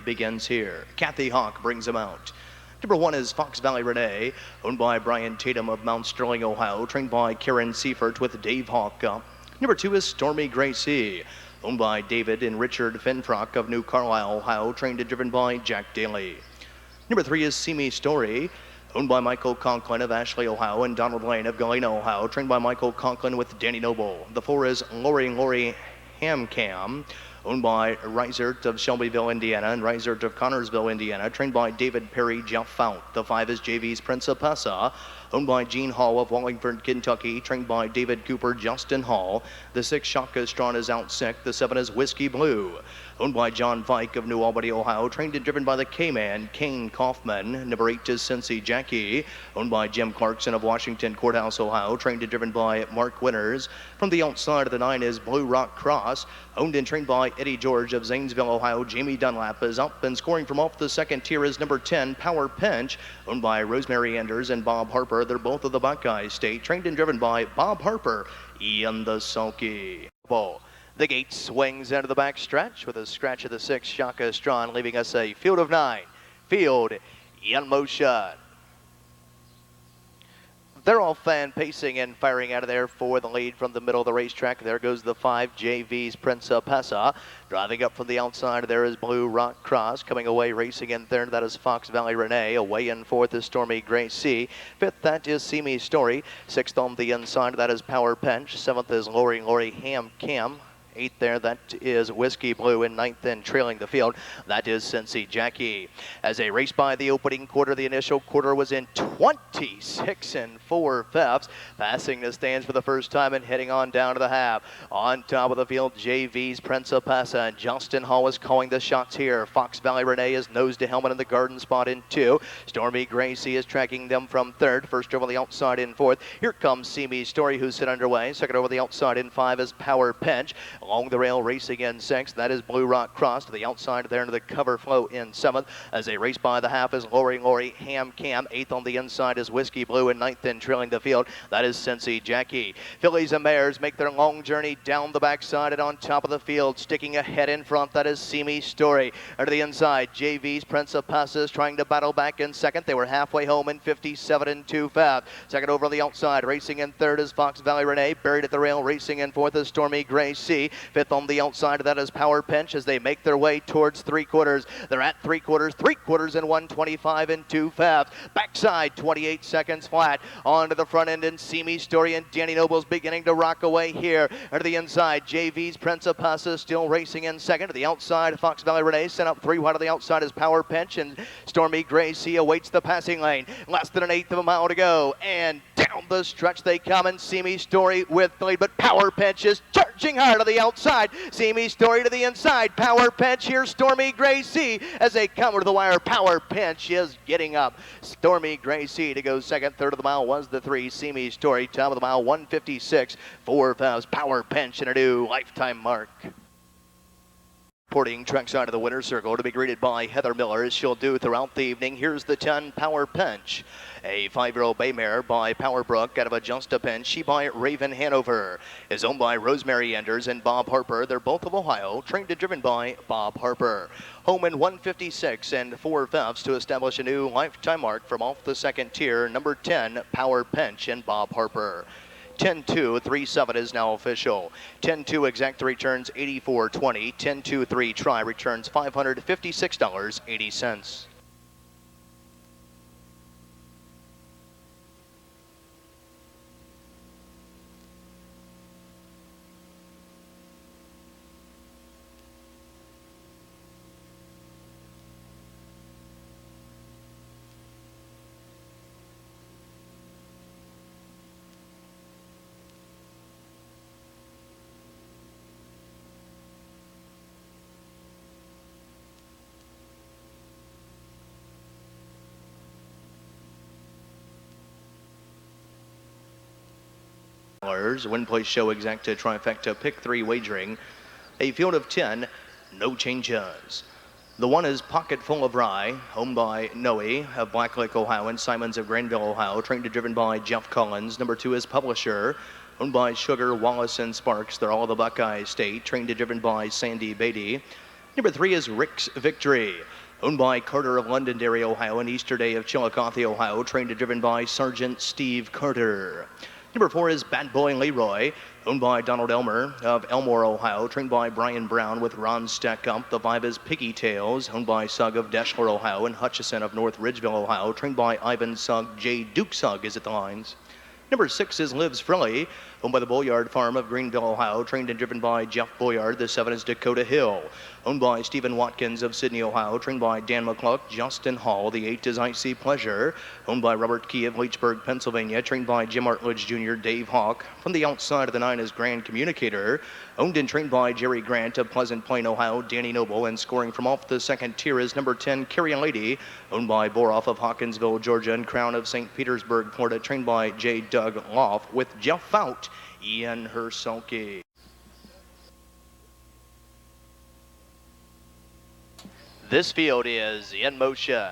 begins here. Kathy Hawk brings him out. Number 1 is Fox Valley Renee, owned by Brian Tatum of Mount Sterling, Ohio, trained by Karen Seifert with Dave Hawk up. Number 2 is Stormy Gracie, owned by David and Richard Finfrock of New Carlisle, Ohio, trained and driven by Jack Daly. Number 3 is See Me Story, owned by Michael Conklin of Ashley, Ohio, and Donald Lane of Galena, Ohio, trained by Michael Conklin with Danny Noble. The 4 is Lori Hamcam, owned by Reisert of Shelbyville, Indiana, and Reisert of Connorsville, Indiana, trained by David Perry, Jeff Fount. The 5 is JV's Principessa, owned by Gene Hall of Wallingford, Kentucky, trained by David Cooper, Justin Hall. The 6, Shaka Strawn, is out sick. The 7 is Whiskey Blue, owned by John Fike of New Albany, Ohio, trained and driven by the K-Man, Kane Kaufman. Number 8 is Cincy Jackie, owned by Jim Clarkson of Washington Courthouse, Ohio, trained and driven by Mark Winters. From the outside of the 9 is Blue Rock Cross, owned and trained by Eddie George of Zanesville, Ohio. Jamie Dunlap is up, and scoring from off the second tier is number 10, Power Pinch, owned by Rosemary Enders and Bob Harper. They're both of the Buckeye State, trained and driven by Bob Harper in the sulky. The gate swings into the back stretch with a scratch of the 6, Shaka Strawn, leaving us a field of 9. Field in motion. They're all fan pacing and firing out of there for the lead from the middle of the racetrack. There goes the 5, JV's Principessa. Driving up from the outside, there is Blue Rock Cross. Coming away, racing in third, that is Fox Valley Renee. Away in fourth is Stormy Gracie. Fifth, that is See Me Story. Sixth on the inside, that is Power Pinch. Seventh is Lori Ham Cam. 8th there, that is Whiskey Blue. In 9th and trailing the field, that is Cincy Jackie. As they race by the opening quarter, the initial quarter was in 26 4/5, passing the stands for the first time and heading on down to the half. On top of the field, JV's Principessa and Justin Hall is calling the shots here. Fox Valley Renee is nose to helmet in the garden spot in 2. Stormy Gracie is tracking them from 3rd. First over the outside in 4th. Here comes See Me Story, who's set underway. Second over the outside in 5 is Power Pinch. Along the rail, racing in 6th, that is Blue Rock Cross. To the outside there into the cover flow in 7th. As they race by the half is Lori Ham Cam. 8th on the inside is Whiskey Blue. In 9th and trailing the field, that is Cincy Jackie. Fillies and mares make their long journey down the backside and on top of the field. Sticking ahead in front, that is See Me Story. To the inside, JV's Principessa is trying to battle back in 2nd. They were halfway home in 57 2/5. Second over on the outside, racing in 3rd is Fox Valley Renee. Buried at the rail, racing in 4th is Stormy Gracie. 5th on the outside, that is Power Pinch as they make their way towards 3/4. They're at 3/4 in 125 2/5. Backside, 28 seconds flat. Onto the front end and See Me Story and Danny Noble's beginning to rock away here. To the inside, JV's Principessa still racing in 2nd. To the outside, Fox Valley Renee sent up 3 wide. To the outside is Power Pinch, and Stormy Gracie awaits the passing lane. Less than an 1/8 of a mile to go, and down the stretch they come, and See Me Story with the lead, but Power Pinch is charging hard to the outside. See Me Story to the inside. Power Pinch. Here's Stormy Gracie as they come to the wire. Power Pinch is getting up. Stormy Gracie to go 2nd. 3rd of the mile was the 3. See Me Story. Top of the mile, 156 4/5. Power Pinch in a new lifetime mark. Porting trackside of the winner's circle to be greeted by Heather Miller, as she'll do throughout the evening. Here's the 10, Power Pinch. A 5-year-old bay mare by Power Brook out of a Just a Pinch. She by Raven Hanover is owned by Rosemary Enders and Bob Harper. They're both of Ohio, trained and driven by Bob Harper. Home in 156 4/5 to establish a new lifetime mark from off the second tier. Number 10, Power Pinch and Bob Harper. 10-2-3-7 is now official. 10-2 exact returns $84.20. 10-2-3 try returns $556.80. Win place show exact to trifecta pick 3 wagering. A field of 10, no changes. The 1 is Pocket Full of Rye, owned by Noe of Black Lake, Ohio, and Simons of Granville, Ohio, trained and driven by Jeff Collins. Number 2 is Publisher, owned by Sugar, Wallace, and Sparks. They're all the Buckeye State, trained and driven by Sandy Beatty. Number 3 is Rick's Victory, owned by Carter of Londonderry, Ohio, and Easterday of Chillicothe, Ohio, trained and driven by Sergeant Steve Carter. Number 4 is Bad Boy Leroy, owned by Donald Elmer of Elmore, Ohio, trained by Brian Brown with Ron Steckump. The 5 is Piggy Tails, owned by Sugg of Deschler, Ohio, and Hutchison of North Ridgeville, Ohio, trained by Ivan Sugg. J. Duke Sugg is at the lines. Number 6 is Lives Frilly, owned by the Boyard Farm of Greenville, Ohio, trained and driven by Jeff Boyard. The 7 is Dakota Hill, owned by Stephen Watkins of Sydney, Ohio, trained by Dan McCluck. Justin Hall. The 8 is Icy Pleasure, owned by Robert Key of Leechburg, Pennsylvania, trained by Jim Artledge Jr., Dave Hawk. From the outside of the 9 is Grand Communicator, owned and trained by Jerry Grant of Pleasant Plain, Ohio, Danny Noble, and scoring from off the second tier is number 10, Carrion Lady, owned by Boroff of Hawkinsville, Georgia, and Crown of St. Petersburg, Florida, trained by J. Doug Loff, with Jeff Fout, Ian Herselke. This field is in motion.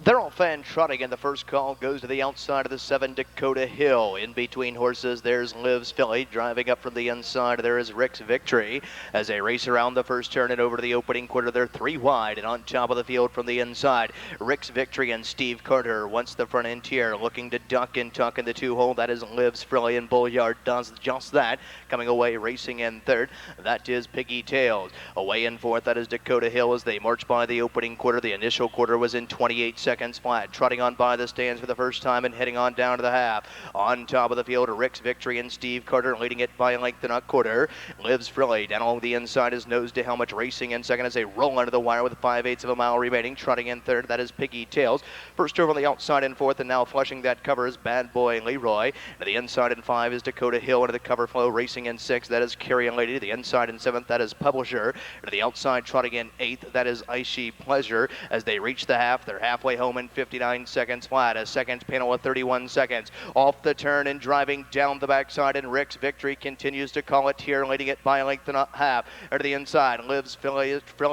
They're all fan trotting, and the first call goes to the outside of the 7, Dakota Hill. In between horses, there's Lives Philly. Driving up from the inside, there is Rick's Victory. As they race around the first turn and over to the opening quarter, they're 3 wide. And on top of the field from the inside, Rick's Victory and Steve Carter. Once the front end tier, looking to duck and tuck in the 2-hole. That is Lives Philly, and Bullyard does just that. Coming away, racing in third, that is Piggy Tails. Away in fourth, that is Dakota Hill as they march by the opening quarter. The initial quarter was in 28 seconds flat, trotting on by the stands for the first time and heading on down to the half. On top of the field, Rick's Victory and Steve Carter leading it by a length and a quarter. Lives Frilly down along the inside is nose to helmet, racing in second as they roll under the wire with 5/8 of a mile remaining. Trotting in third, that is Piggy Tails. First over on the outside in fourth, and now flushing that cover is Bad Boy Leroy. To the inside in 5 is Dakota Hill. Into the cover flow, racing in 6, that is Carrion Lady. To the inside in 7th, that is Publisher. To the outside, trotting in 8th, that is Icy Pleasure. As they reach the half, they're halfway home in 59 seconds flat. A second panel of 31 seconds. Off the turn and driving down the backside, and Rick's Victory continues to call it here, leading it by a length and a half. Or to the inside, Lives Philly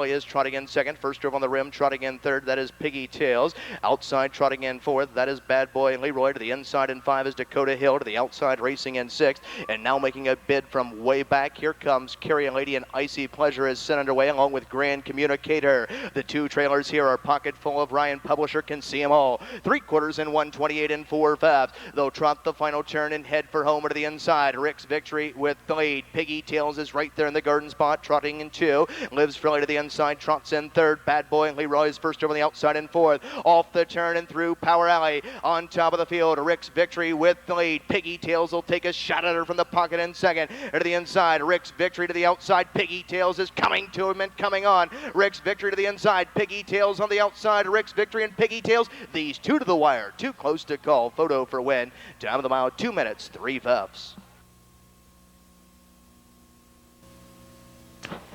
is trotting in second. First over on the rim, trotting in third, that is Piggy Tails. Outside, trotting in fourth, that is Bad Boy Leroy. To the inside in 5 is Dakota Hill. To the outside, racing in 6th. And now making a bid from way back, here comes Carrion Lady, and Icy Pleasure is sent underway along with Grand Communicator. The 2 trailers here are pocket full of Ryan. Publisher can see them all. 3/4 in 1:28 and 4/5. They'll trot the final turn and head for home to the inside. Rick's Victory with the lead. Piggy Tails is right there in the garden spot, trotting in 2. Lives Frilly to the inside, trots in 3rd. Bad Boy Leroy is first over on the outside in 4th. Off the turn and through Power Alley. On top of the field, Rick's Victory with the lead. Piggy Tails will take a shot at her from the pocket in second. To the inside, Rick's Victory to the outside. Piggy Tails is coming to him and coming on. Rick's Victory to the inside. Piggy Tails on the outside. Rick's Victory and Piggy Tails. These 2 to the wire, too close to call. Photo for win. Time of the mile, 2 minutes, 3/5.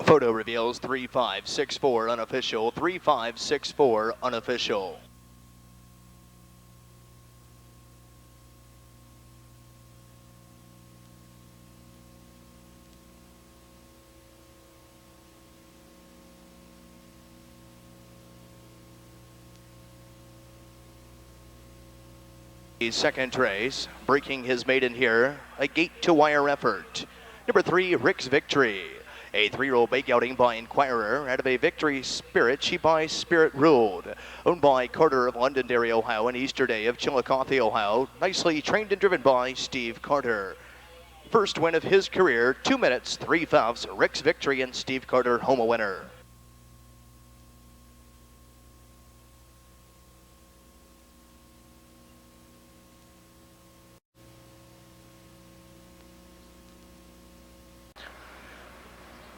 Photo reveals 3.564 unofficial, 3.564 unofficial. Second race, breaking his maiden here, a gate-to-wire effort. Number 3, Rick's Victory. A 3-year-old bake outing by Inquirer. Out of a Victory Spirit, she by Spirit Ruled. Owned by Carter of Londonderry, Ohio, and Easterday of Chillicothe, Ohio. Nicely trained and driven by Steve Carter. First win of his career, 2 minutes, 3/5. Rick's Victory and Steve Carter, home a winner.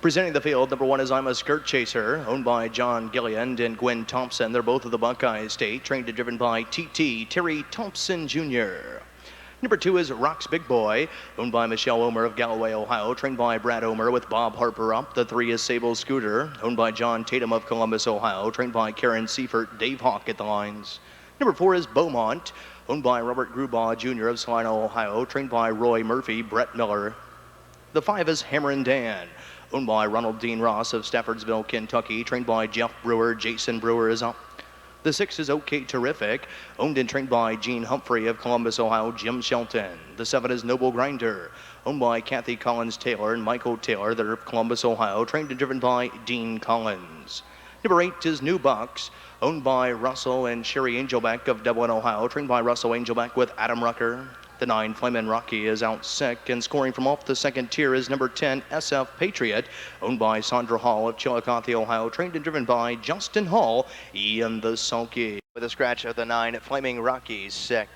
Presenting the field, number 1 is I'm a Skirt Chaser, owned by John Gilliand and Gwen Thompson. They're both of the Buckeye State, trained and driven by TT Terry Thompson Jr. Number 2 is Rock's Big Boy, owned by Michelle Omer of Galloway, Ohio, trained by Brad Omer with Bob Harper up. The 3 is Sable Scooter, owned by John Tatum of Columbus, Ohio, trained by Karen Seifert, Dave Hawk at the lines. Number 4 is Beaumont, owned by Robert Grubaugh Jr. of Salino, Ohio, trained by Roy Murphy, Brett Miller. The 5 is Hammerin' Dan, owned by Ronald Dean Ross of Staffordsville, Kentucky, trained by Jeff Brewer. Jason Brewer is up. The 6 is OK Terrific, owned and trained by Gene Humphrey of Columbus, Ohio, Jim Shelton. The 7 is Noble Grinder, owned by Kathy Collins Taylor and Michael Taylor. They're of Columbus, Ohio, trained and driven by Dean Collins. Number 8 is New Bucks, owned by Russell and Sherry Angelbeck of Dublin, Ohio, trained by Russell Angelbeck with Adam Rucker. The 9, Flamin' Rocky, is out sick, and scoring from off the second tier is number 10, SF Patriot, owned by Sandra Hall of Chillicothe, Ohio, trained and driven by Justin Hall, Ian the Sulky. With a scratch of the 9, Flaming Rocky, sick.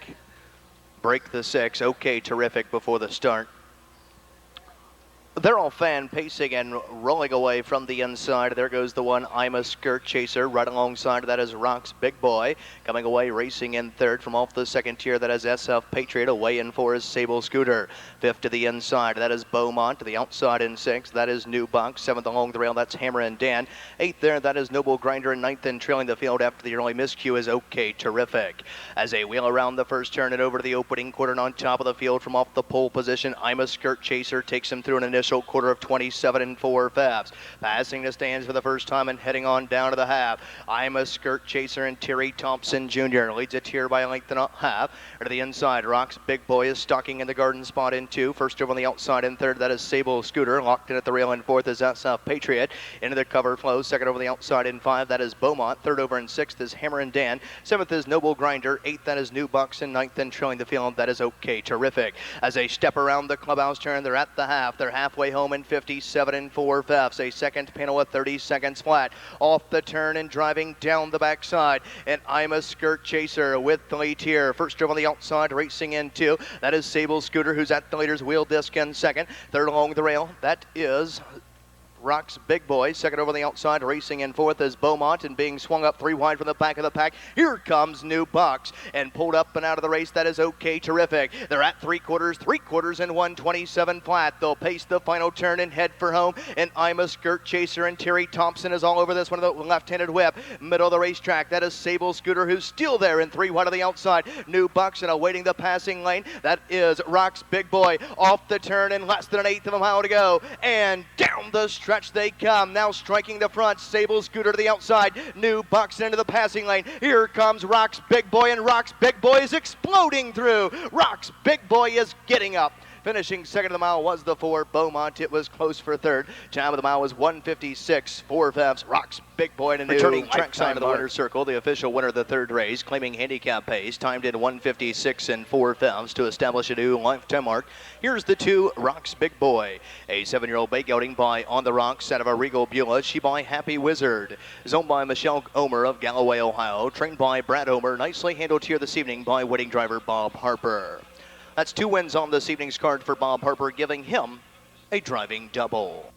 Break the 6, okay, terrific before the start. They're all fan pacing and rolling away from the inside. There goes the 1, I'm a Skirt Chaser. Right alongside that is Rock's Big Boy. Coming away, racing in third from off the second tier. That is SF Patriot. Away in 4 is Sable Scooter. 5th to the inside. That is Beaumont. To the outside in 6th. That is New Buck. 7th along the rail. That's Hammer and Dan. 8th there. That is Noble Grinder. And 9th and trailing the field after the early miscue is OK Terrific. As they wheel around the first turn and over to the opening quarter and on top of the field from off the pole position, I'm a Skirt Chaser takes him through an initial quarter of 27 4/5. Passing the stands for the first time and heading on down to the half. I'm a Skirt Chaser and Terry Thompson Jr. leads it here by a length and a half. To the inside, Rock's Big Boy is stalking in the garden spot in 2. First over on the outside in 3rd, that is Sable Scooter. Locked in at the rail in 4th is SF Patriot. Into the cover flow. 2nd over the outside in 5, that is Beaumont. 3rd over in 6th is Hammer and Dan. 7th is Noble Grinder. 8th, that is New Bucks. And 9th and trailing the field, that is OK Terrific. As they step around the clubhouse turn, they're at the half. They're halfway home in 57 4/5. A second panel at 30 seconds flat. Off the turn and driving down the backside. And I'm a Skirt Chaser with the lead here. First over on the outside, racing in 2. That is Sable Scooter, who's at the leader's wheel disc in 2nd. 3rd along the rail, that is Rock's Big Boy. 2nd over the outside, racing in 4th is Beaumont, and being swung up 3 wide from the back of the pack. Here comes New Bucks, and pulled up and out of the race. That is OK Terrific. They're at 3/4 and 127 flat. They'll pace the final turn and head for home. And I'm a Skirt Chaser and Terry Thompson is all over this one. Of the left-handed whip, middle of the racetrack. That is Sable Scooter, who's still there in 3 wide of the outside. New Bucks and awaiting the passing lane. That is Rock's Big Boy off the turn and less than an 1/8 of a mile to go. And down the stretch they come, now striking the front. Sable Scooter to the outside. New Bucks into the passing lane. Here comes Rock's Big Boy, and Rock's Big Boy is exploding through. Rock's Big Boy is getting up. Finishing 2nd of the mile was the 4, Beaumont. It was close for 3rd. Time of the mile was 1:56 4/5. Rock's Big Boy in a new returning trackside of the winner's circle. The official winner of the 3rd race, claiming handicap pace, timed in 1:56 4/5 to establish a new lifetime mark. Here's the 2, Rock's Big Boy. A 7-year-old bay gelding by On the Rocks out of a Regal Beulah. She by Happy Wizard. Is owned by Michelle Omer of Galloway, Ohio. Trained by Brad Omer. Nicely handled here this evening by wedding driver Bob Harper. That's 2 wins on this evening's card for Bob Harper, giving him a driving double.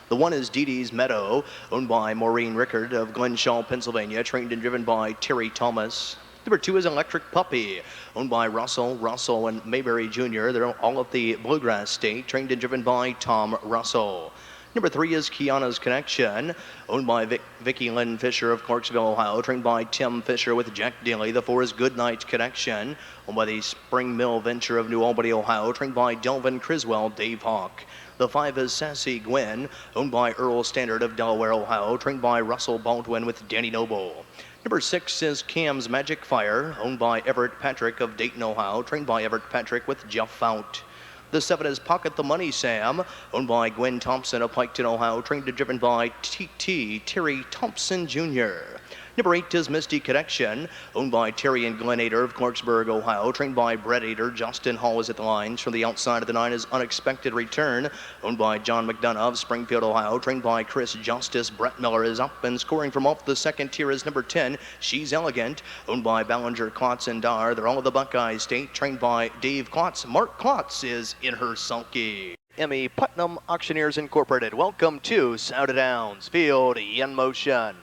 The 1 is Dee Dee's Meadow, owned by Maureen Rickard of Glenshaw, Pennsylvania, trained and driven by Terry Thomas. Number 2 is Electric Puppy, owned by Russell and Mayberry Jr. They're all of the Bluegrass State, trained and driven by Tom Russell. Number 3 is Kiana's Connection, owned by Vicki Lynn Fisher of Clarksville, Ohio, trained by Tim Fisher with Jack Daly. The 4 is Goodnight Connection, owned by the Spring Mill Venture of New Albany, Ohio, trained by Delvin Criswell, Dave Hawk. The 5 is Sassy Gwen, owned by Earl Standard of Delaware, Ohio, trained by Russell Baldwin with Danny Noble. Number 6 is Cam's Magic Fire, owned by Everett Patrick of Dayton, Ohio, trained by Everett Patrick with Jeff Fount. The 7 is Pocket the Money Sam, owned by Gwen Thompson of Piketon, Ohio, trained and driven by Terry Thompson Jr. Number 8 is Misty Connection, owned by Terry and Glenn Ader of Clarksburg, Ohio, trained by Brett Ader. Justin Hall is at the lines. From the outside of the 9 is Unexpected Return, owned by John McDonough of Springfield, Ohio, trained by Chris Justice. Brett Miller is up, and scoring from off the second tier is number 10, She's Elegant, owned by Ballinger, Klotz, and Dar. They're all of the Buckeye State, trained by Dave Klotz. Mark Klotz is in her sulky. Emmy Putnam Auctioneers Incorporated. Welcome to Scioto Downs. Field in motion.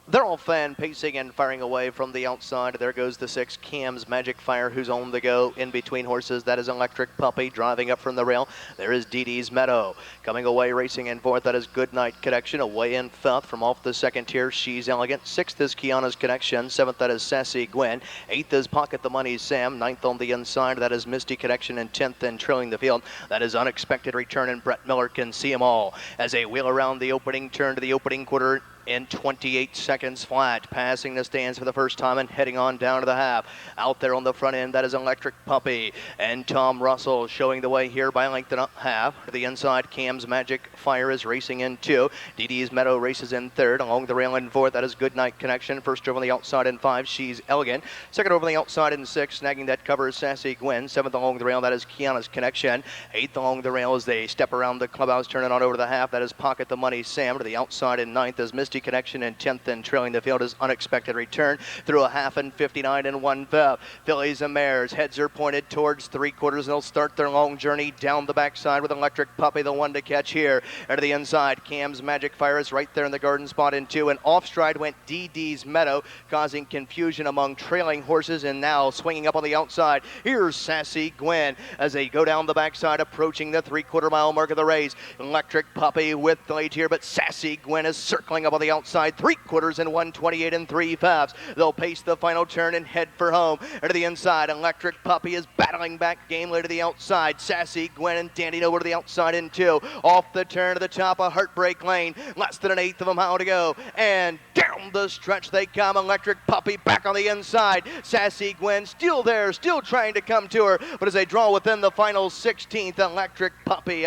They're all fan pacing and firing away from the outside. There goes the 6, Cam's Magic Fire, who's on the go in between horses. That is Electric Puppy driving up from the rail. There is Dee Dee's Meadow. Coming away racing in 4th, that is Goodnight Connection. Away in 5th from off the second tier, She's Elegant. 6th is Kiana's Connection. 7th, that is Sassy Gwen. 8th is Pocket the Money Sam. 9th on the inside, that is Misty Connection. And 10th and trailing the field, that is Unexpected Return, and Brett Miller can see them all as they wheel around the opening turn to the opening quarter in 28 seconds flat, passing the stands for the first time and heading on down to the half. Out there on the front end, that is Electric Puppy and Tom Russell showing the way here by length and a half. To the inside, Cam's Magic Fire is racing in 2. DD's Meadow races in 3rd. Along the rail in 4th, that is Goodnight Connection. First over on the outside in 5, She's Elegant. Second over on the outside in 6, snagging that cover is Sassy Gwen. 7th along the rail, that is Kiana's Connection. 8th along the rail as they step around the clubhouse, turning on over the half, that is Pocket the Money Sam. To the outside in 9th is Misty Connection, and 10th and trailing the field is Unexpected Return through a half and 59 and 1/5. Fillies and mares, heads are pointed towards 3/4, and they'll start their long journey down the backside with Electric Puppy, the one to catch here. And to the inside, Cam's Magic Fire is right there in the garden spot in 2, and off stride went DD's Meadow, causing confusion among trailing horses, and now swinging up on the outside. Here's Sassy Gwen as they go down the backside, approaching the 3/4 mile mark of the race. Electric Puppy with the lead here, but Sassy Gwen is circling up on the outside, 3/4 and 128 and 3/5. They'll pace the final turn and head for home. And to the inside, Electric Puppy is battling back gamely to the outside. Sassy Gwen and Dandy over to the outside in 2. Off the turn to the top of Heartbreak Lane, less than an eighth of a mile to go, and down the stretch they come. Electric Puppy back on the inside. Sassy Gwen still there, still trying to come to her, but as they draw within the final 16th, Electric Puppy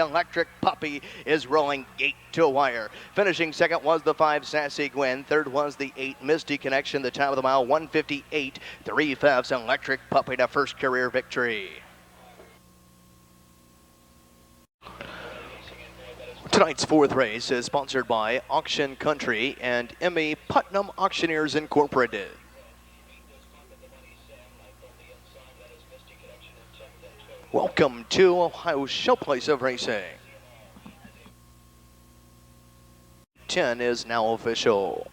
is rolling gate to wire. Finishing second was the 5, Sassy Gwen. Third was the 8, Misty Connection. The time of the mile, 158 3/5. Electric Puppy to first career victory. Tonight's 4th race is sponsored by Auction Country and Emmy Putnam Auctioneers Incorporated. Welcome to Ohio's showplace of racing. 10 is now official.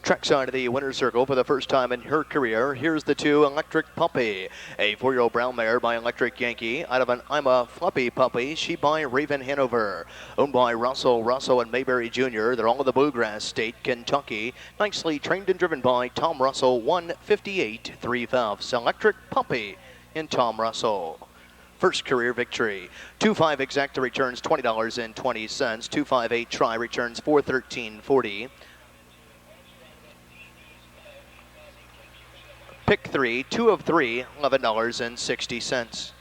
Trackside of the winner's circle for the first time in her career. Here's the 2, Electric Puppy, a 4-year-old brown mare by Electric Yankee out of an I'm a Fluffy Puppy, she by Raven Hanover, owned by Russell and Mayberry Jr. They're all in the Bluegrass State, Kentucky. Nicely trained and driven by Tom Russell, 158 3/5. Electric Puppy in Tom Russell. First career victory. 2-5 exacta returns $20.20. 2-5-8 try returns $413.40. Pick 3, 2 of 3, $11.60.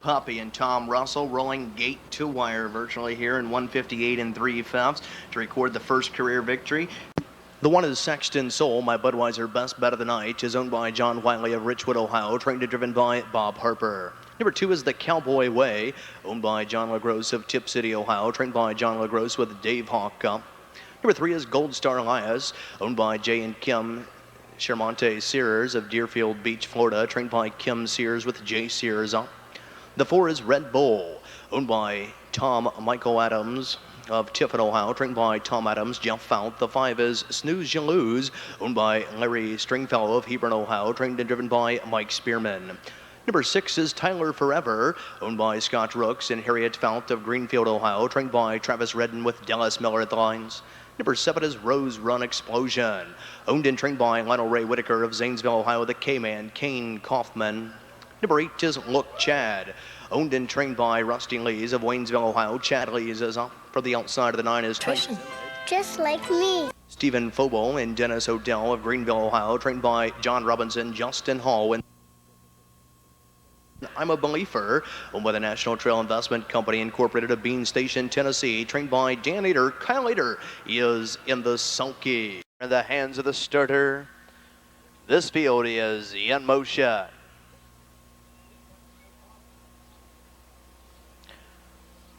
Puppy and Tom Russell rolling gate to wire virtually here in 158 3/5 to record the first career victory. The one is Sexton Soul, my Budweiser best bet of the night, is owned by John Wiley of Richwood, Ohio, trained and driven by Bob Harper. Number 2 is the Cowboy Way, owned by John LaGrosse of Tip City, Ohio, trained by John LaGrosse with Dave Hawk. Number 3 is Gold Star Elias, owned by Jay and Kim Shermonte Sears of Deerfield Beach, Florida, trained by Kim Sears with Jay Sears. The 4 is Red Bull, owned by Tom Michael Adams of Tiffin, Ohio, trained by Tom Adams, Jeff Fount. The 5 is Snooze You Lose, owned by Larry Stringfellow of Hebron, Ohio, trained and driven by Mike Spearman. Number 6 is Tyler Forever, owned by Scott Rooks and Harriet Fount of Greenfield, Ohio, trained by Travis Redden with Dallas Miller at the lines. Number 7 is Rose Run Explosion, owned and trained by Lionel Ray Whitaker of Zanesville, Ohio, the K-Man, Kane Kaufman. Number 8 is Look Chad, owned and trained by Rusty Lees of Waynesville, Ohio. Chad Lees is up for the outside of the 9 is Tyson. Just like me. Stephen Fobel and Dennis Odell of Greenville, Ohio, trained by John Robinson, Justin Hall, and I'm a Believer, owned by the National Trail Investment Company Incorporated of Bean Station, Tennessee, trained by Dan Ader. Kyle Ader is in the sulky. In the hands of the starter, this field is in motion.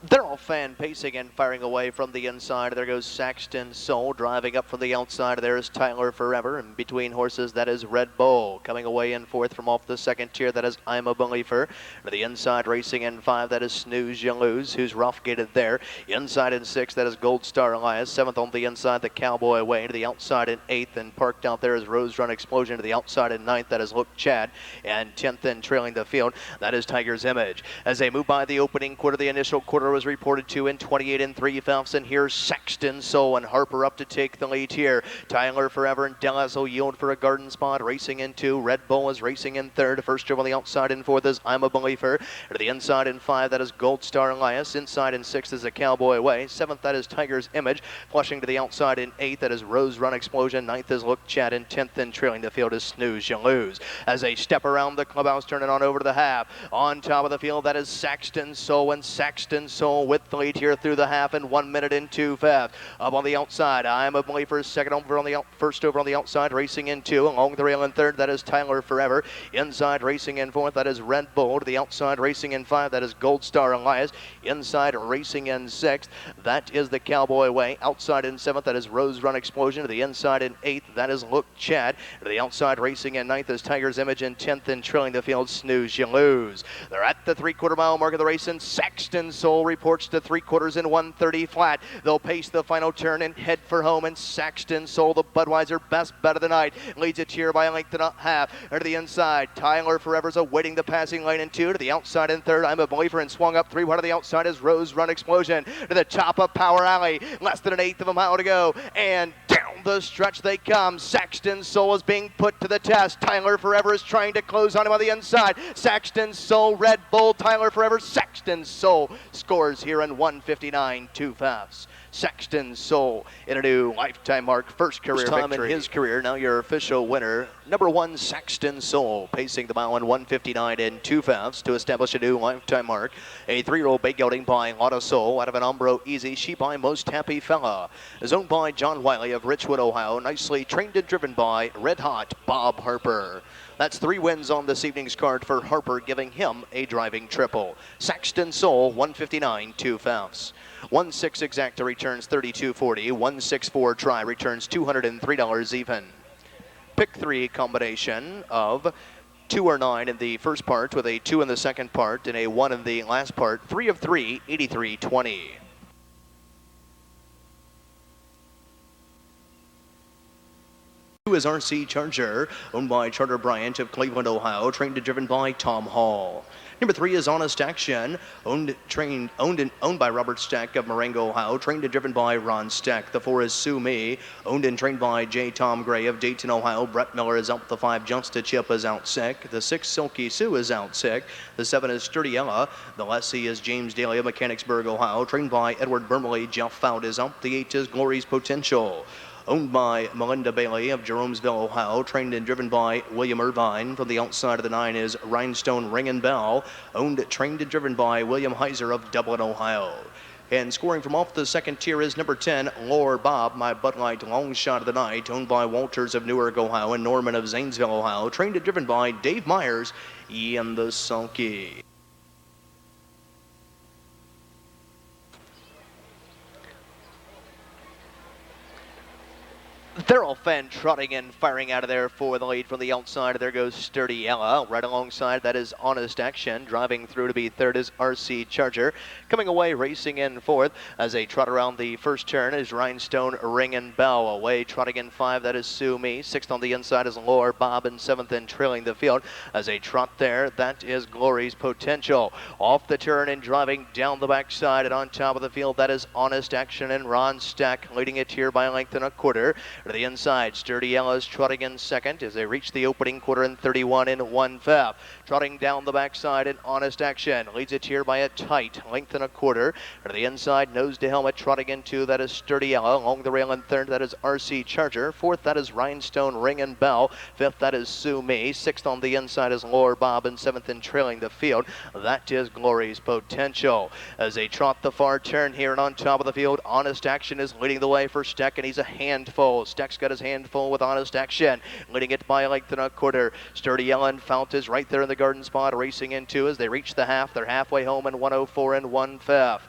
They're all fan pacing and firing away from the inside. There goes Saxton Soul. Driving up from the outside, there is Tyler Forever. And between horses, that is Red Bull. Coming away in fourth from off the second tier, that is I'm a Believer. To the inside, racing in five, that is Snooze You Lose, who's rough gated there. Inside in sixth, that is Gold Star Elias. Seventh on the inside, the Cowboy Way. To the outside in eighth, and parked out there is Rose Run Explosion. To the outside in ninth, that is Look Chad. And 10th in trailing the field, that is Tiger's Image. As they move by the opening quarter, the initial quarter was reported to in 28 and 3/5. And here's Saxton Soul and Harper up to take the lead here. Tyler Forever and Dallas will yield for a garden spot. Racing in two. Red Bull is racing in third. First over on the outside in fourth is I'm a Believer. To the inside in five, that is Gold Star Elias. Inside in sixth is the Cowboy Way. Seventh, that is Tiger's Image. Flushing to the outside in eighth, that is Rose Run Explosion. Ninth is Look Chad. And 10th in trailing the field is Snooze You Lose. As they step around the clubhouse, turning on over to the half. On top of the field, that is Saxton Soul, and Saxton Soul with the lead here through the half in 1 minute and 2/5. Up on the outside, I'm a Believer. Second over on the first over on the outside, racing in two. Along the rail in third, that is Tyler Forever. Inside, racing in fourth, that is Red Bull. To the outside, racing in five, that is Gold Star Elias. Inside, racing in sixth, that is the Cowboy Way. Outside in seventh, that is Rose Run Explosion. To the inside in eighth, that is Look Chad. To the outside, racing in ninth is Tiger's Image. And 10th in trailing the field, Snooze You Lose. They're at the 3/4 mile mark of the race, and Saxton Soul reports to 3/4 in 1:30 flat. They'll pace the final turn and head for home, and Saxton Soul, the Budweiser best bet of the night, leads it here by a length and a half. Or to the inside, Tyler Forever's awaiting the passing lane in two. To the outside in third, I'm a Believer, and swung up three. Wide to the outside is Rose Run Explosion. To the top of Power Alley, less than an eighth of a mile to go, and down the stretch they come. Saxton Soul is being put to the test. Tyler Forever is trying to close on him on the inside. Saxton Soul, Red Bull, Tyler Forever. Saxton Soul scores here in 1:59 2/5. Saxton Soul in a new lifetime mark, first career First time victory in his career. Now your official winner, number one, Saxton Soul, pacing the mile in 1:59 2/5 to establish a new lifetime mark. A 3-year-old big gelding by Lotta Soul out of an Umbro Easy. She by Most Happy Fella is owned by John Wiley of Richwood, Ohio. Nicely trained and driven by Red Hot Bob Harper. That's 3 wins on this evening's card for Harper, giving him a driving triple. Saxton Soul, 1:59 2/5. 1-6 exacta returns $32.40. 1-6-4 try returns $203 even. Pick 3 combination of 2 or 9 in the first part with a 2 in the second part and a 1 in the last part. 3 of 3, 83.20. Is RC Charger, owned by Charter Bryant of Cleveland, Ohio, trained and driven by Tom Hall. Number 3 is Honest Action, owned by Robert Steck of Marengo, Ohio, trained and driven by Ron Steck. The 4 is Sue Me, owned and trained by J. Tom Gray of Dayton, Ohio. Brett Miller is out. The 5, Just a Chip, is out sick. The 6, Silky Sue, is out sick. The 7 is Sturdy Ella. The lessee is James Daly of Mechanicsburg, Ohio, trained by Edward Bermeley. Jeff Fout is out. The 8 is Glory's Potential, owned by Melinda Bailey of Jeromesville, Ohio, trained and driven by William Irvine. From the outside of the 9 is Rhinestone Ring and Bell, trained and driven by William Heiser of Dublin, Ohio. And scoring from off the second tier is number 10, Lore Bob, my Bud Light long shot of the night, owned by Walters of Newark, Ohio, and Norman of Zanesville, Ohio, trained and driven by Dave Myers and the Sulky. They're all fan trotting and firing out of there for the lead from the outside. There goes Sturdy Ella. Right alongside, that is Honest Action. Driving through to be third is RC Charger. Coming away, racing in fourth as they trot around the first turn is Rhinestone Ring and Bell. Away, trotting in 5, that is Sue Me. Sixth on the inside is Lore Bob, and seventh in trailing the field as they trot there. That is Glory's Potential. Off the turn and driving down the backside and on top of the field, that is Honest Action and Ron Stack, leading it here by a length and a quarter. To the inside, Sturdy Ella's trotting in second as they reach the opening quarter in 31 1/5. Trotting down the backside in Honest Action, leads it here by a tight length and a quarter. To the inside, nose to helmet, trotting in 2, that is Sturdy Ella. Along the rail in third, that is RC Charger. Fourth, that is Rhinestone Ring and Bell. Fifth, that is Sue Me. Sixth on the inside is Lore Bob, and seventh in trailing the field, that is Glory's Potential. As they trot the far turn here and on top of the field, Honest Action is leading the way for Steck, and he's a handful. Steck's got his handful with Honest Action, leading it by a length and a quarter. Sturdy Ella and Fount is right there in the garden spot, racing into as they reach the half. They're halfway home in 104 1/5.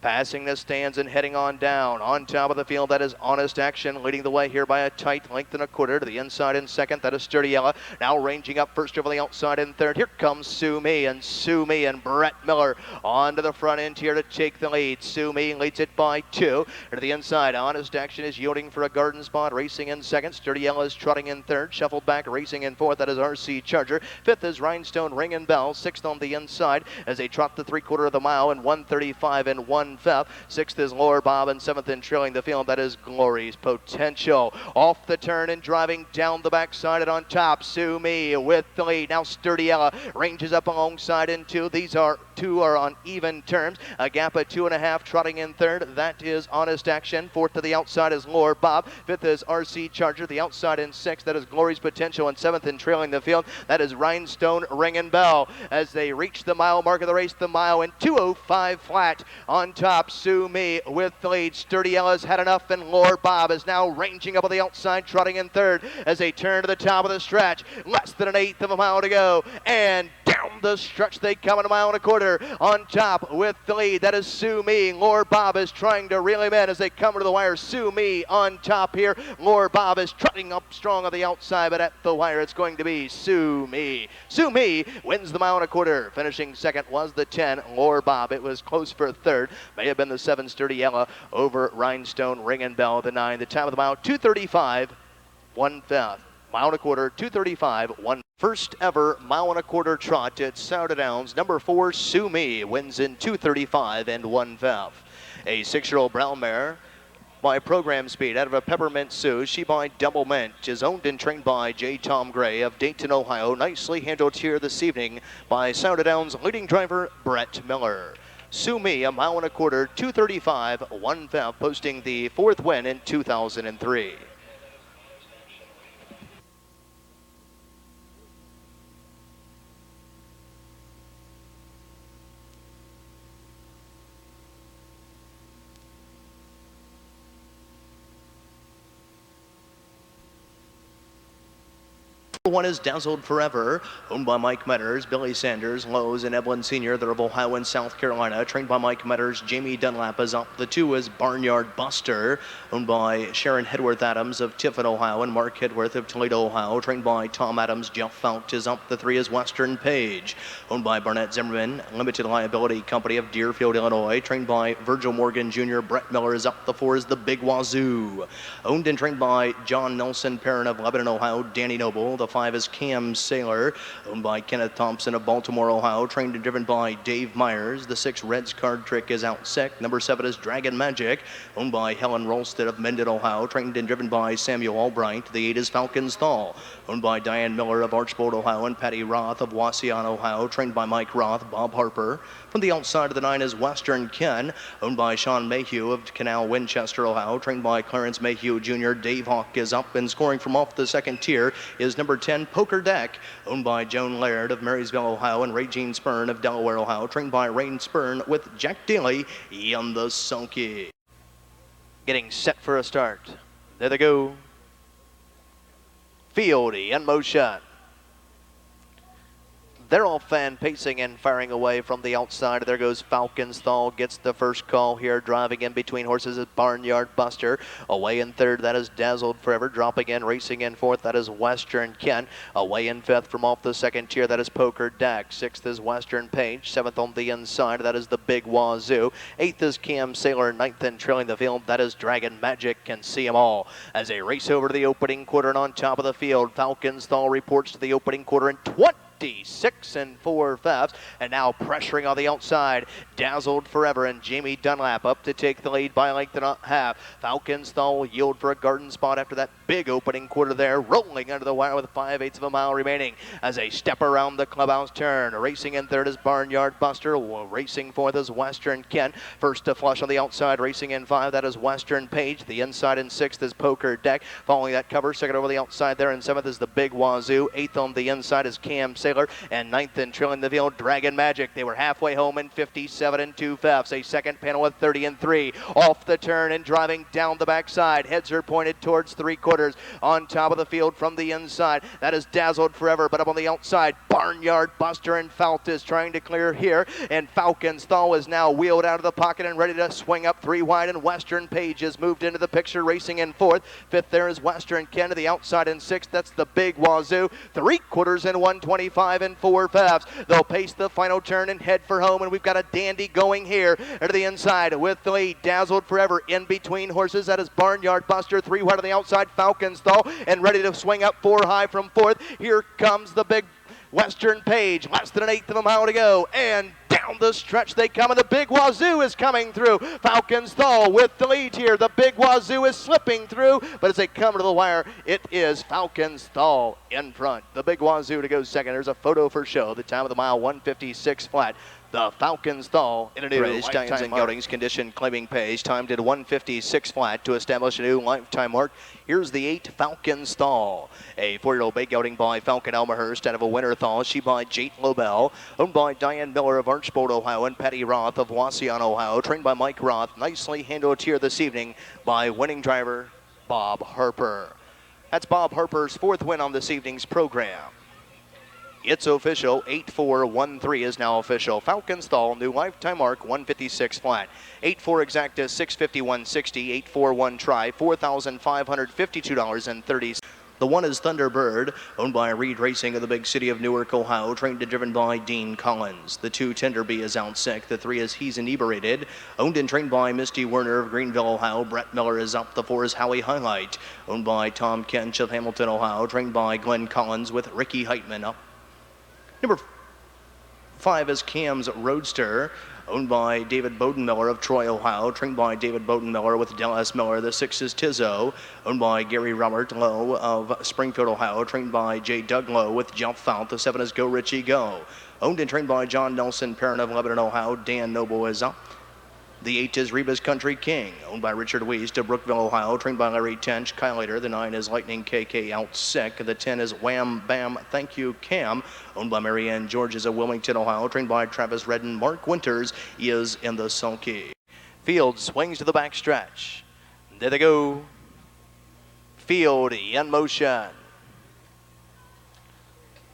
Passing the stands and heading on down. On top of the field, that is Honest Action, leading the way here by a tight length and a quarter. To the inside in second, that is Sturdy Yella. Now ranging up first over the outside in third. Here comes Sue Me and Brett Miller onto the front end here to take the lead. Sue Me leads it by 2. To the inside, Honest Action is yielding for a garden spot, racing in second. Sturdy Yella is trotting in third. Shuffled back, racing in fourth. That is RC Charger. Fifth is Rhinestone Ring and Bell. Sixth on the inside as they trot the 3/4 of the mile in 1:35 and 1/5. Sixth is Lore Bob, and seventh in trailing the field, that is Glory's Potential. Off the turn and driving down the backside and on top, Sue Me with the lead. Now Sturdy Ella ranges up alongside in two. These two are on even terms. A gap of 2.5, trotting in third. That is Honest Action. Fourth to the outside is Lore Bob. Fifth is RC Charger. The outside in sixth, that is Glory's Potential. And seventh in trailing the field, that is Rhinestone Ring and Bell. As they reach the mile mark of the race, the mile in 2:05 flat. On top, Sue Me with the lead. Sturdy Ella's had enough, and Lore Bob is now ranging up on the outside, trotting in third as they turn to the top of the stretch. Less than 1/8 of a mile to go, and down the stretch they come in 1.25 miles. On top with the lead, that is Sue Me. Lore Bob is trying to reel him in as they come to the wire. Sue Me on top here. Lore Bob is trotting up strong on the outside, but at the wire it's going to be Sue Me. Sue Me wins the 1.25 miles. Finishing second was the 10, Lore Bob. It was close for third. May have been the 7, Sturdy Yella, over Rhinestone Ring and Bell. The 9, the time of the mile, 2:35, 1/5. 1.25 miles, 2:35, 1. First ever 1.25 mile trot at Scioto Downs. Number 4, Sue Me, wins in 2:35 and 1/5. A 6-year-old brown mare by Program Speed out of a Peppermint Sioux. She by Double Mint is owned and trained by J. Tom Gray of Dayton, Ohio. Nicely handled here this evening by Scioto Downs leading driver Brett Miller. Sue Me, 1.25 miles, 2:35, 1/5, posting the 4th win in 2003. One is Dazzled Forever, owned by Mike Metters, Billy Sanders, Lowe's, and Evelyn Sr. They're of Ohio and South Carolina, trained by Mike Metters. Jamie Dunlap is up. The 2 is Barnyard Buster, owned by Sharon Hedworth Adams of Tiffin, Ohio, and Mark Hedworth of Toledo, Ohio, trained by Tom Adams. Jeff Fount is up. The 3 is Western Page, owned by Barnett Zimmerman, Limited Liability Company of Deerfield, Illinois, trained by Virgil Morgan Jr. Brett Miller is up. The 4 is The Big Wazoo, owned and trained by John Nelson Perrin of Lebanon, Ohio, Danny Noble. The 5 is Cam Saylor, owned by Kenneth Thompson of Baltimore, Ohio, trained and driven by Dave Myers. The 6 Reds Card Trick is out sick. Number 7 is Dragon Magic, owned by Helen Rolstead of Mendon, Ohio, trained and driven by Samuel Albright. The 8 is Falcon's Thal, owned by Diane Miller of Archbold, Ohio, and Patty Roth of Wasion, Ohio, trained by Mike Roth. Bob Harper. From the outside of the 9 is Western Ken, owned by Sean Mayhew of Canal, Winchester, Ohio, trained by Clarence Mayhew Jr. Dave Hawk is up, and scoring from off the second tier is number 10, Poker Deck, owned by Joan Laird of Marysville, Ohio, and Regine Spurn of Delaware, Ohio, trained by Rain Spurn with Jack Daly on the sulky. Getting set for a start. There they go. Fieldy in motion. They're all fan pacing and firing away from the outside. There goes Falcon's Thal, gets the first call here. Driving in between horses is Barnyard Buster. Away in third, that is Dazzled Forever. Dropping in, racing in fourth, that is Western Ken. Away in fifth from off the second tier, that is Poker Deck. Sixth is Western Page. Seventh on the inside, that is The Big Wazoo. Eighth is Cam Saylor. Ninth and trailing the field, that is Dragon Magic. Can see them all as they race over to the opening quarter, and on top of the field, Falcon's Thal reports to the opening quarter in 26 and 4/5, and now pressuring on the outside, Dazzled Forever and Jamie Dunlap up to take the lead by a length and a half. Falcon's Thal will yield for a garden spot after that big opening quarter there, rolling under the wire with 5/8 of a mile remaining as they step around the clubhouse turn. Racing in third is Barnyard Buster, racing fourth is Western Kent. First to flush on the outside, racing in 5, that is Western Page. The inside in 6th is Poker Deck. Following that cover, second over the outside there in 7th is The Big Wazoo. 8th on the inside is Cam Saylor. Taylor, and ninth and trailing the field, Dragon Magic. They were halfway home in 57 and 2/5. A second panel with 30 and 3. Off the turn and driving down the backside. Heads are pointed towards 3/4. On top of the field from the inside, that is Dazzled Forever, but up on the outside, Barnyard Buster and Faltis trying to clear here, and Falcon's Thaw is now wheeled out of the pocket and ready to swing up 3 wide, and Western Page has moved into the picture, racing in 4th. 5th there is Western Ken to the outside in 6th. That's the Big Wazoo. 3/4 in 125 and 4/5. They'll pace the final turn and head for home, and we've got a dandy going here to the inside with the lead. Dazzled Forever in between horses. That is Barnyard Buster. 3 wide on the outside, Falcon's Thaw, and ready to swing up 4 high from 4th. Here comes the Big Western Page, less than an eighth of a mile to go, and down the stretch they come, and the Big Wazoo is coming through. Falcon's Thaw with the lead here. The Big Wazoo is slipping through, but as they come to the wire, it is Falcon's Thaw in front. The Big Wazoo to go second. There's a photo for show. The time of the mile, 1:56 flat. The Falcon's Thaw in a new lifetime Stallions and mark. Geldings condition claiming pace. Timed at 1:56 flat to establish a new lifetime mark. Here's the 8 Falcon's Thaw. A 4-year-old bay gelding by Falcon Elmhurst out of a winter thaw. She by Jate Lobel. Owned by Diane Miller of Archbold, Ohio, and Patty Roth of Wasion, Ohio. Trained by Mike Roth. Nicely handled here this evening by winning driver Bob Harper. That's Bob Harper's 4th win on this evening's program. It's official. 8-4-1-3 is now official. Falcon's Thaw, new lifetime mark, 1:56 flat. 8-4 exacta, 6:51.60. 8-4-1 try, $4,552.30. The 1 is Thunderbird, owned by Reed Racing of the big city of Newark, Ohio, trained and driven by Dean Collins. The 2, Tenderbee, is out sick. The 3 is He's Inebriated, owned and trained by Misty Werner of Greenville, Ohio. Brett Miller is up. The 4 is Howie Highlight, owned by Tom Kench of Hamilton, Ohio, trained by Glenn Collins with Ricky Heitman up. Number 5 is Cam's Roadster, owned by David Bodenmiller of Troy, Ohio, trained by David Bodenmiller with Dallas Miller. The 6 is Tizzo, owned by Gary Robert Lowe of Springfield, Ohio, trained by J. Doug Lowe with Jeff Fout. The 7 is Go Richie Go, owned and trained by John Nelson, parent of Lebanon, Ohio. Dan Noble is up. The 8 is Reba's Country King, owned by Richard Weiss of Brookville, Ohio, trained by Larry Tench, Kyle Later. The 9 is Lightning KK out sick. The 10 is Wham Bam Thank You Cam, owned by Marianne Georges of Wilmington, Ohio, trained by Travis Redden. Mark Winters is in the sulky. Field swings to the back stretch. There they go. Field in motion.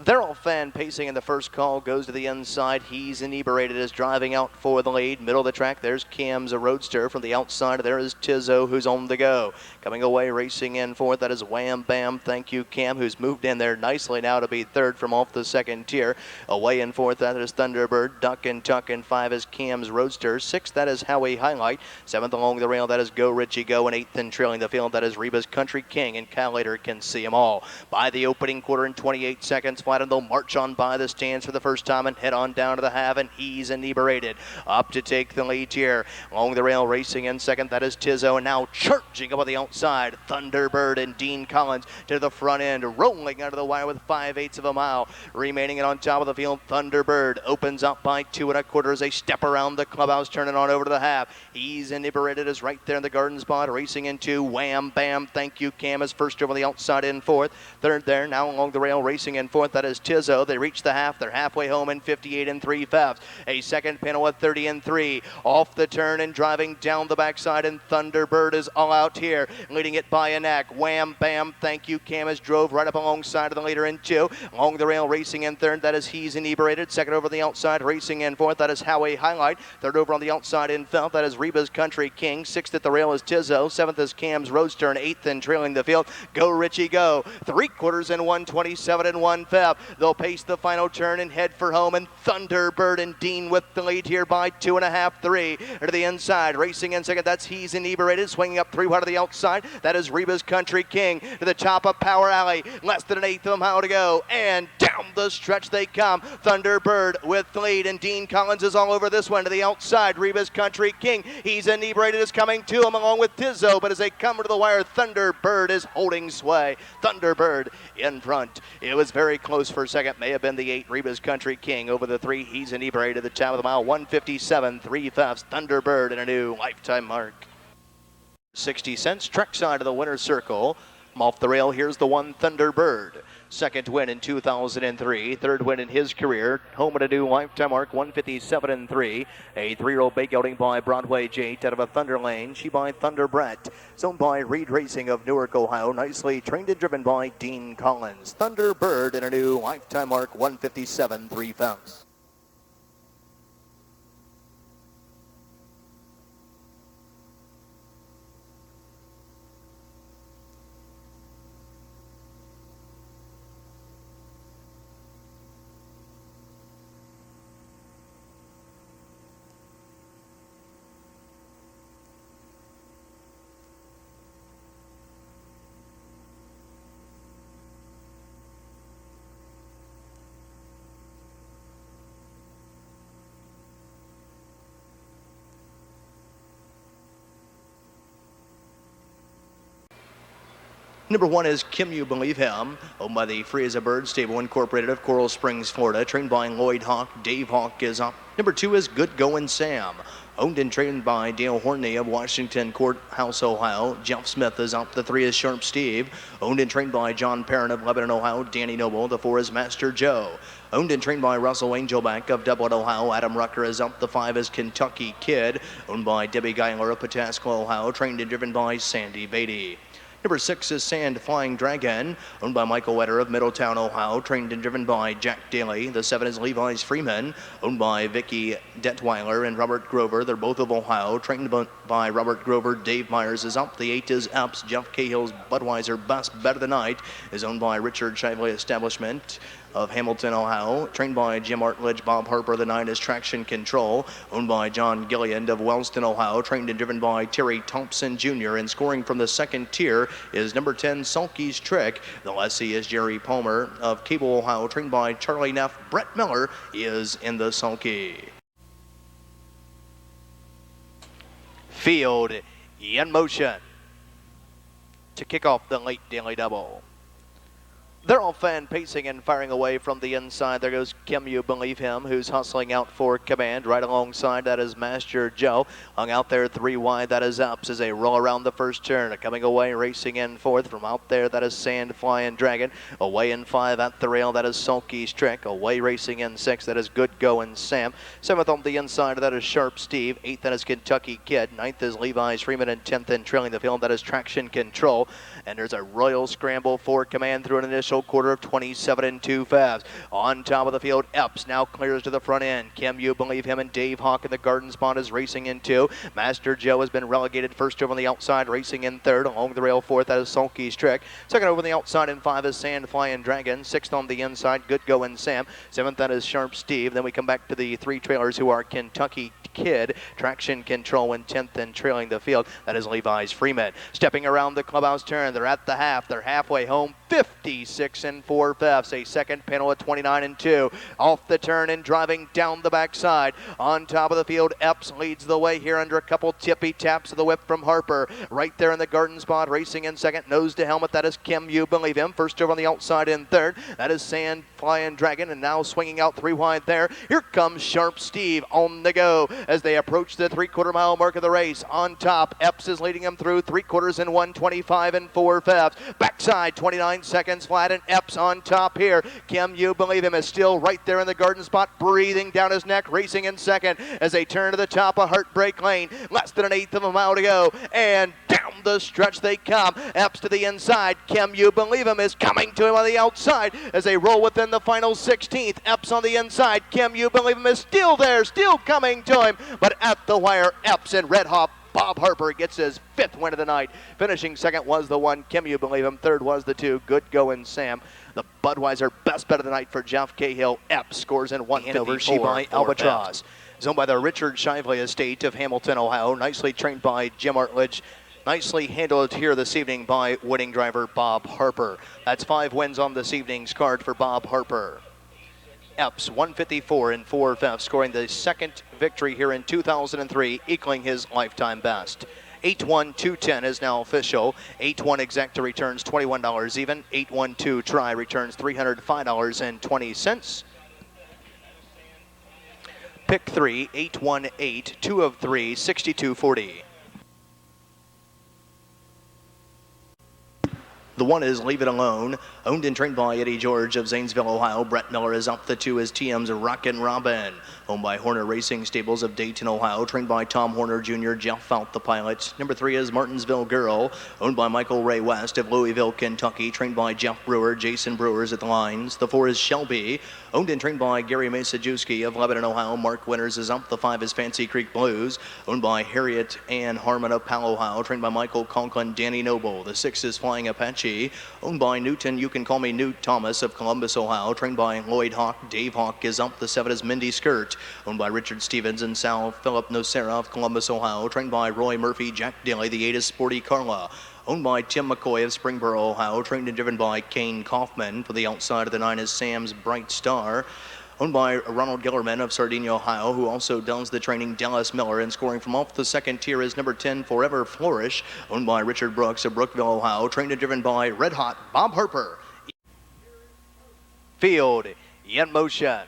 They're all fan pacing in the first call. Goes to the inside. He's Inebriated is driving out for the lead. Middle of the track, there's Cam's a Roadster. From the outside, there is Tizzo, who's on the go. Coming away, racing in 4th, that is Wham Bam Thank You Cam, who's moved in there nicely now to be 3rd from off the 2nd tier. Away in 4th, that is Thunderbird. Duck and Tuck. And 5 is Cam's Roadster. 6th, that is Howie Highlight. 7th along the rail, that is Go Richie Go. And 8th and trailing the field, that is Reba's Country King. And Kyle Later can see them all. By the opening quarter in 28 seconds flat, and they'll march on by the stands for the first time and head on down to the half, and He's Inebriated up to take the lead here. Along the rail, racing in 2nd, that is Tizzo, and now charging up on the outside, Thunderbird and Dean Collins to the front end, rolling out of the wire with 5/8 of a mile. Remaining and on top of the field, Thunderbird opens up by 2 1/4 as they step around the clubhouse, turning on over to the half. He's Inebriated is right there in the garden spot, racing into Wham Bam Thank You Cam is first over the outside in 4th. 3rd there, now along the rail, racing in 4th, that is Tizzo. They reach the half. They're halfway home in 58 and 3/5. A second panel at 30 and 3. Off the turn and driving down the backside, and Thunderbird is all out here, leading it by a neck. Wham Bam Thank You Cam has drove right up alongside of the leader in 2. Along the rail, racing in 3rd, that is He's Inebriated. 2nd over the outside, racing in 4th, that is Howie Highlight. 3rd over on the outside in 5th, that is Reba's Country King. 6th at the rail is Tizzo. 7th is Cam's Roadster, and 8th and trailing the field, Go Richie Go. 3/4 in 127 and 1/5. They'll pace the final turn and head for home, and Thunderbird and Dean with the lead here by 2.5, 3. To the inside, racing in 2nd, that's He's Inebriated, swinging up 3 wide to the outside. That is Reba's Country King to the top of Power Alley. Less than an eighth of a mile to go, and down the stretch they come. Thunderbird with the lead, and Dean Collins is all over this one. To the outside, Reba's Country King. He's Inebriated is coming to him along with Tizzo, but as they come to the wire, Thunderbird is holding sway. Thunderbird in front. It was very close for 2nd. May have been the 8, Reba's Country King. Over the 3, He's Inebriated at the top of the mile, 1:57, 3/5. Thunderbird in a new lifetime mark. 60 cents, track side of the winner's circle. Off the rail, here's the one Thunderbird. Second win in 2003, third win in his career. Home at a new lifetime mark, 157-3. A 3-year-old big gelding by Broadway Jade out of a Thunder Lane. She by Thunder Brett. It's owned by Reed Racing of Newark, Ohio. Nicely trained and driven by Dean Collins. Thunderbird in a new lifetime mark, 157-3 fence. Number 1 is Kim You Believe Him, owned by the Free as a Bird Stable Incorporated of Coral Springs, Florida, trained by Lloyd Hawk. Dave Hawk is up. Number 2 is Good Goin' Sam, owned and trained by Dale Horney of Washington Courthouse, Ohio. Jeff Smith is up. The 3 is Sharp Steve, owned and trained by John Perrin of Lebanon, Ohio. Danny Noble. The 4 is Master Joe, owned and trained by Russell Angelback of Dublin, Ohio. Adam Rucker is up. The 5 is Kentucky Kid, owned by Debbie Geiler of Pataskala, Ohio, trained and driven by Sandy Beatty. Number 6 is Sand Flying Dragon, owned by Michael Wetter of Middletown, Ohio, trained and driven by Jack Daly. The 7 is Levi's Freeman, owned by Vicky Detweiler and Robert Grover. They're both of Ohio, trained by Robert Grover. Dave Myers is up. The 8 is Epps. Jeff Cahill's Budweiser Best Bet of the Night is owned by Richard Shively Establishment of Hamilton, Ohio, trained by Jim Artledge. Bob Harper. The 9 is Traction Control, owned by John Gilliand of Wellston, Ohio, trained and driven by Terry Thompson Jr. And scoring from the second tier is number 10, Sulky's Trick. The lessee is Jerry Palmer of Cable, Ohio, trained by Charlie Neff. Brett Miller is in the sulky. Field in motion to kick off the late daily double. They're all fan pacing and firing away from the inside. There goes Kim You Believe Him, who's hustling out for command. Right alongside that is Master Joe. Hung out there 3 wide. That is Ups as they roll around the first turn. Coming away, racing in 4th. From out there, that is Sand Flying Dragon. Away in 5 at the rail, that is Sulky's Trick. Away racing in 6, that is Good Goin' Sam. 7th on the inside, that is Sharp Steve. 8th, that is Kentucky Kid. 9th is Levi's Freeman. And 10th in trailing the field, that is Traction Control. And there's a royal scramble for command through an initial quarter of 27 2 fast. On top of the field, Epps now clears to the front end. Kim You Believe Him and Dave Hawk in the garden spot is racing in 2. Master Joe has been relegated first over on the outside, racing in 3rd. Along the rail 4th, that is Sulky's Trick. Second over on the outside in 5 is Sand Flying Dragon. 6th on the inside, Good Goin' Sam. 7th, that is Sharp Steve. Then we come back to the 3 trailers who are Kentucky Kid, Traction Control, and 10th and trailing the field, that is Levi's Freeman. Stepping around the clubhouse turn, they're at the half. They're halfway home, 56 4 fifths. A second panel at 29 2. Off the turn and driving down the backside. On top of the field, Epps leads the way here under a couple tippy taps of the whip from Harper. Right there in the garden spot, racing in 2nd, nose to helmet, that is Kim You Believe Him. First over on the outside in 3rd, that is Sand Flying Dragon, and now swinging out 3 wide there. Here comes Sharp Steve on the go as they approach the 3/4 mile mark of the race. On top, Epps is leading them through 3/4 in 1:25 4 fifths. Backside, 29 seconds flat, and Epps on top here. Kim You Believe Him is still right there in the garden spot, breathing down his neck, racing in 2nd as they turn to the top of Heartbreak Lane. Less than an 1/8 of a mile to go, and down the stretch they come. Epps to the inside. Kim You Believe Him is coming to him on the outside as they roll within the final 16th. Epps on the inside. Kim You Believe Him is still there, still coming to him, but at the wire, Epps and Red Hawk. Bob Harper gets his 5th win of the night. Finishing 2nd was the 1, Kim You Believe Him. 3rd was the 2, Good Goin' Sam. The Budweiser Best Bet of the Night for Jeff Cahill. Epps scores in 154. She by Albatross. Zoned by the Richard Shively Estate of Hamilton, Ohio. Nicely trained by Jim Artledge. Nicely handled here this evening by winning driver Bob Harper. That's 5 wins on this evening's card for Bob Harper. Epps 154 4 fifths, scoring the 2nd victory here in 2003, equaling his lifetime best. 8-1-2-10 is now official. 8-1 exacta returns $21 even. 8-1-2 try returns $305.20. Pick 3, 8-1-8, 2 of 3, 62-40. The 1 is Leave It Alone, owned and trained by Eddie George of Zanesville, Ohio. Brett Miller is up. The 2 is TM's Rockin' Robin, owned by Horner Racing Stables of Dayton, Ohio, trained by Tom Horner Jr., Jeff Fout, the pilot. Number 3 is Martinsville Girl, owned by Michael Ray West of Louisville, Kentucky, trained by Jeff Brewer. Jason Brewer's at the lines. The 4 is Shelby, owned and trained by Gary Masajewski of Lebanon, Ohio. Mark Winters is up. The 5 is Fancy Creek Blues, owned by Harriet Ann Harmon of Powell, Ohio, trained by Michael Conklin, Danny Noble. The 6 is Flying Apache, owned by Newton, you can call me Newt Thomas of Columbus, Ohio, trained by Lloyd Hawk. Dave Hawk is up. The 7 is Mindy Skirt, owned by Richard Stevens and Sal Philip Nocera of Columbus, Ohio, trained by Roy Murphy, Jack Daly. The 8 is Sporty Carla, owned by Tim McCoy of Springboro, Ohio, trained and driven by Kane Kaufman. For the outside of the 9 is Sam's Bright Star, owned by Ronald Gillerman of Sardinia, Ohio, who also does the training. Dallas Miller, and scoring from off the second tier is number 10, Forever Flourish, owned by Richard Brooks of Brookville, Ohio, trained and driven by Red Hot Bob Harper. Field in motion.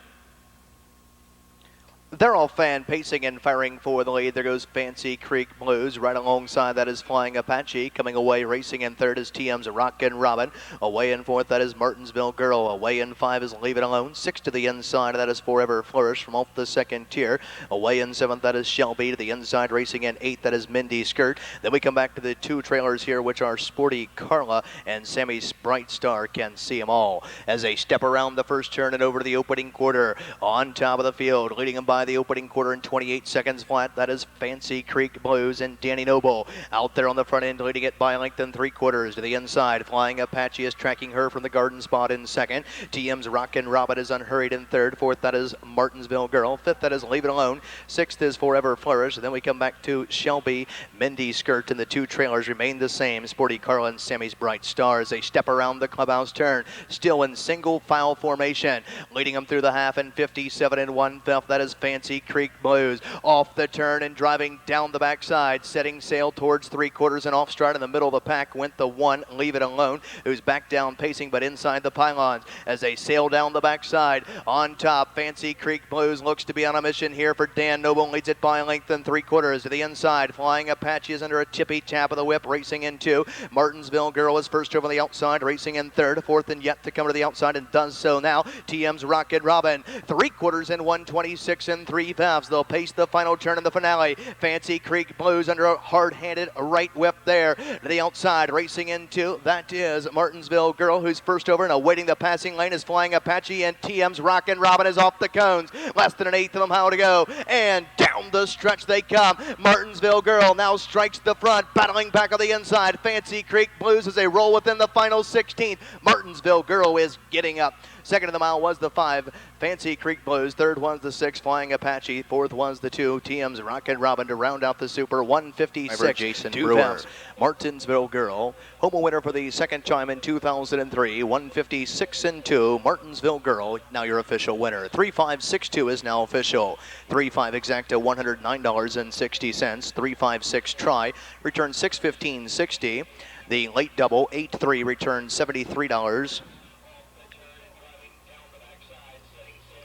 They're all fan pacing and firing for the lead. There goes Fancy Creek Blues. Right alongside that is Flying Apache. Coming away racing in third is TM's Rockin' Robin. Away in fourth, that is Martinsville Girl. Away in 5 is Leave It Alone. 6 to the inside, that is Forever Flourish from off the second tier. Away in 7th, that is Shelby. To the inside racing in 8th, that is Mindy Skirt. Then we come back to the 2 trailers here, which are Sporty Carla and Sammy's Bright Star. Can see them all as they step around the first turn and over to the opening quarter. On top of the field, leading them by the opening quarter in 28 seconds flat, that is Fancy Creek Blues and Danny Noble. Out there on the front end, leading it by a length and 3/4 to the inside. Flying Apache is tracking her from the garden spot in second. TM's Rockin' Robin is unhurried in third. Fourth, that is Martinsville Girl. Fifth, that is Leave It Alone. Sixth is Forever Flourish. And then we come back to Shelby, Mindy Skirt, and the 2 trailers remain the same. Sporty Carla and Sammy's Bright Stars. They step around the clubhouse turn, still in single file formation. Leading them through the half in 57 1/5, that is Fancy Creek Blues. Off the turn and driving down the backside, setting sail towards 3/4 and off stride in the middle of the pack went the 1, Leave It Alone, who's back down pacing but inside the pylons as they sail down the backside. On top, Fancy Creek Blues looks to be on a mission here for Dan Noble, leads it by a length and 3/4 to the inside. Flying Apache is under a tippy tap of the whip, racing in 2. Martinsville Girl is first over the outside, racing in third. Fourth and yet to come to the outside, and does so now. TM's Rockin' Robin, 3/4 in 1:26 3/5. They'll pace the final turn in the finale. Fancy Creek Blues under a hard-handed right whip there. To the outside, racing into, that is Martinsville Girl, who's first over, and awaiting the passing lane is Flying Apache, and TM's Rockin' Robin is off the cones. Less than an eighth of them how to go, and down the stretch they come. Martinsville Girl now strikes the front, battling back on the inside. Fancy Creek Blues as they roll within the final 16th. Martinsville Girl is getting up. Second of the mile was the 5, Fancy Creek Blues. Third was the 6, Flying Apache. Fourth was the 2, TM's Rockin' Robin, to round out the super. 156, Jason 2 Brewer. fast. Martinsville Girl, home winner for the second time in 2003. 156 2, Martinsville Girl, now your official winner. 3562 is now official. 35 exacta, $109.60. 356 try, return 615.60. The late double 8-3 returns $73.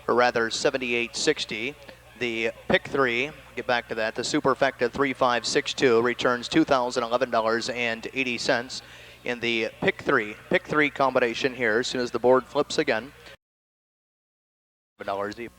Or rather $78.60. The pick 3, get back to that, the superfecta 3562 returns $2,011.80 in the pick 3 combination here as soon as the board flips again. $7